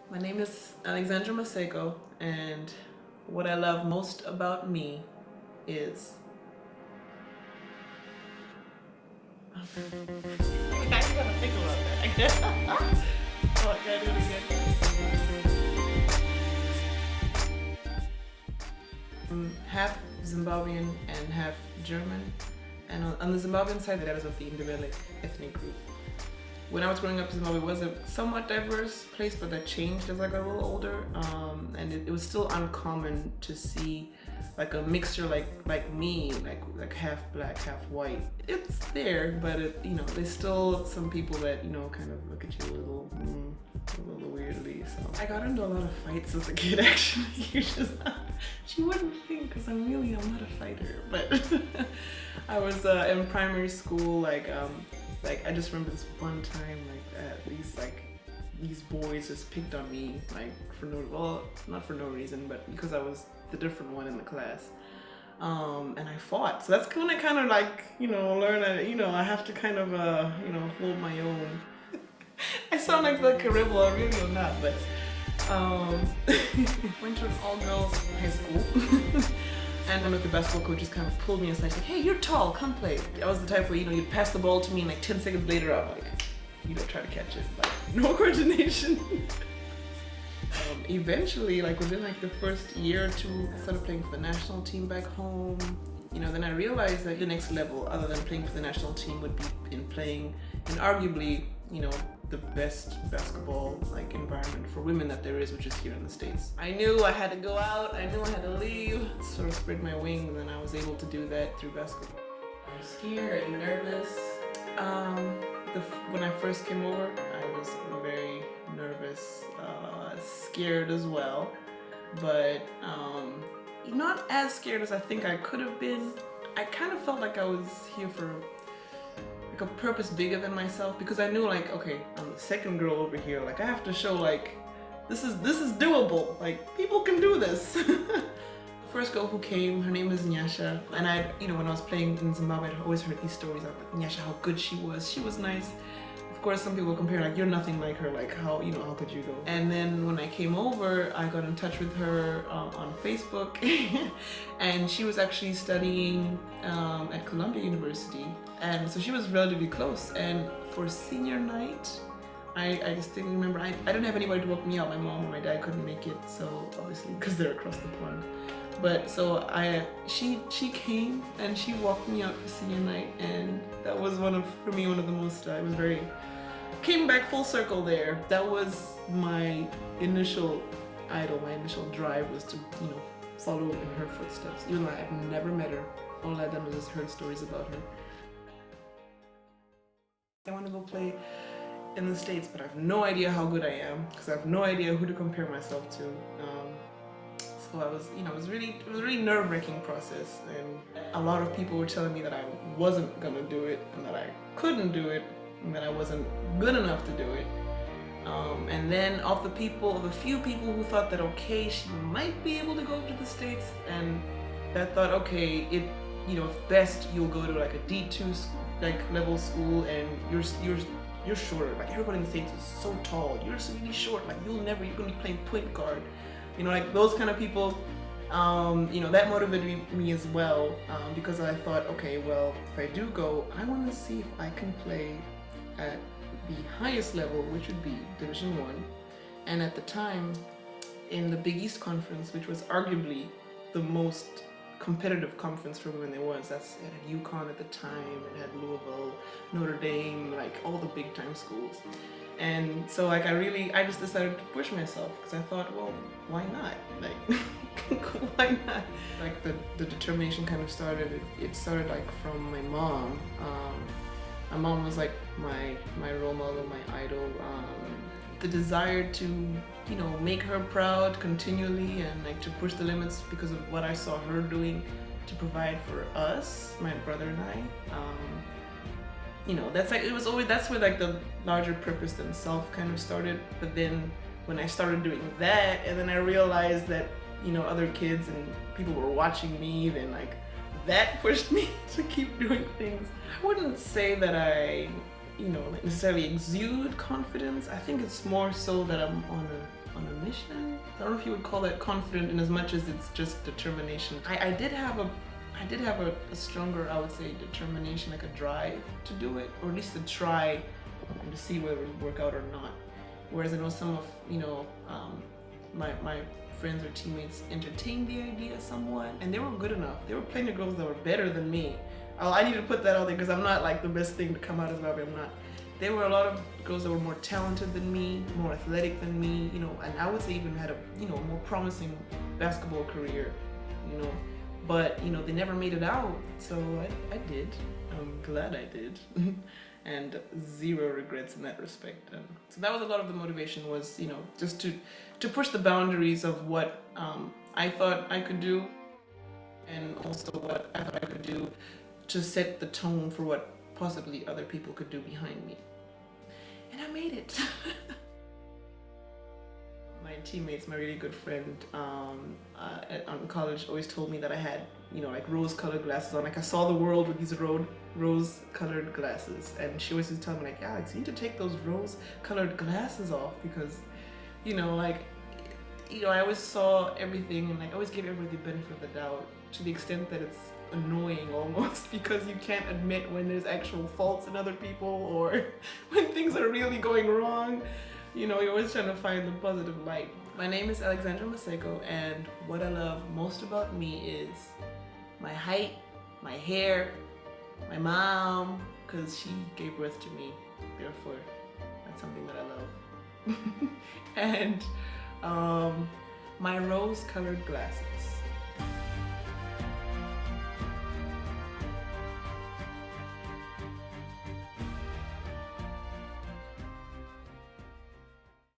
My name is Alexandra Maseko, and what I love most about me is. I gotta think about that. I guess. Oh, I gotta do it again. I'm half Zimbabwean and half German, and on the Zimbabwean side, that is of the Ndebele ethnic group. When I was growing up, Zimbabwe was a somewhat diverse place, but that changed as I got a little older. And it was still uncommon to see like a mixture like me, like half black, half white. It's there, but there's still some people that kind of look at you a little weirdly. So I got into a lot of fights as a kid. Actually, you wouldn't think, because I'm not a fighter, but I was in primary school, I just remember this one time, these boys just picked on me, not for no reason, but because I was the different one in the class. And I fought. So that's when I kind of learn that, I have to kind of, hold my own. I sound like a rebel, I really am not, but went to an all-girls high school. And one of the basketball coaches kind of pulled me aside, like, hey, you're tall, come play. I was the type where, you'd pass the ball to me and 10 seconds later, I'm like, try to catch it. No coordination. Eventually, within the first year or two, I started playing for the national team back home. Then I realized that the next level, other than playing for the national team, would be in playing in arguably, the best basketball environment for women that there is, which is here in the States. I knew I had to go out, I knew I had to leave, sort of spread my wings, and I was able to do that through basketball. I'm scared and nervous. When I first came over, I was very nervous, scared as well, but not as scared as I think I could have been. I kind of felt like I was here for a purpose bigger than myself, because I knew okay, I'm the second girl over here, I have to show this is doable, people can do this. The first girl who came, her name is Nyasha, and when I was playing in Zimbabwe, I'd always heard these stories of Nyasha, how good she was nice. Of course, some people compare you're nothing like her, how could you go? And then when I came over, I got in touch with her on Facebook, and she was actually studying at Columbia University, and so she was relatively close. And for senior night, I distinctly remember I didn't have anybody to walk me out. My mom or my dad couldn't make it, so obviously because they're across the pond. But so she came and she walked me out for senior night, and that was for me one of the most. It was very. Came back full circle there. That was my initial idol, my initial drive was to, follow in her footsteps. Even though I've never met her, all I've done was just heard stories about her. I want to go play in the States, but I have no idea how good I am, because I have no idea who to compare myself to. So I was, it was a really nerve-wracking process, and a lot of people were telling me that I wasn't gonna do it, and that I couldn't do it, and that I wasn't good enough to do it. And then of the few people who thought that okay, she might be able to go to the States, and that thought okay, if best you'll go to a D2 level school, and you're shorter. Everybody in the States is so tall. You're so really short. You're gonna be playing point guard. Those kind of people. That motivated me as well, because I thought, okay, well, if I do go, I want to see if I can play at the highest level, which would be Division 1, and at the time in the Big East Conference, which was arguably the most competitive conference for women there was. It had UConn at the time, it had Louisville, Notre Dame, all the big time schools. And so I just decided to push myself, because I thought, well, why not? Why not? The determination kind of started, it started from my mom. My mom was my role model, my idol. The desire to, make her proud continually, and to push the limits because of what I saw her doing to provide for us, my brother and I. That's where the larger purpose than self kind of started. But then when I started doing that, and then I realized that, other kids and people were watching me, then that pushed me to keep doing things. I wouldn't say that I necessarily exude confidence. I think it's more so that I'm on on a mission. I don't know if you would call that confident in as much as it's just determination. I did have a stronger, I would say, determination, like a drive to do it, or at least to try and to see whether it would work out or not. Whereas I know some of, my friends or teammates entertained the idea somewhat, and they were good enough. There were plenty of girls that were better than me. I need to put that out there because I'm not like the best thing to come out as well, I'm not. There were a lot of girls that were more talented than me, more athletic than me, and I would say even had a, more promising basketball career, but, they never made it out. So I did. I'm glad I did. And zero regrets in that respect. And so that was a lot of the motivation was, just to push the boundaries of what I thought I could do, and also what I thought I could do to set the tone for what possibly other people could do behind me. And I made it. My teammates, my really good friend on college always told me that I had, like rose-colored glasses on. Like I saw the world with these rose-colored glasses. And she always used to tell me like, Alex, you need to take those rose-colored glasses off because, I always saw everything and like I always gave everybody the benefit of the doubt to the extent that it's annoying almost because you can't admit when there's actual faults in other people or when things are really going wrong. You're always trying to find the positive light. My name is Alexandra Maseko, and what I love most about me is my height, my hair, my mom, because she gave birth to me, therefore that's something that I love. And my rose-colored glasses.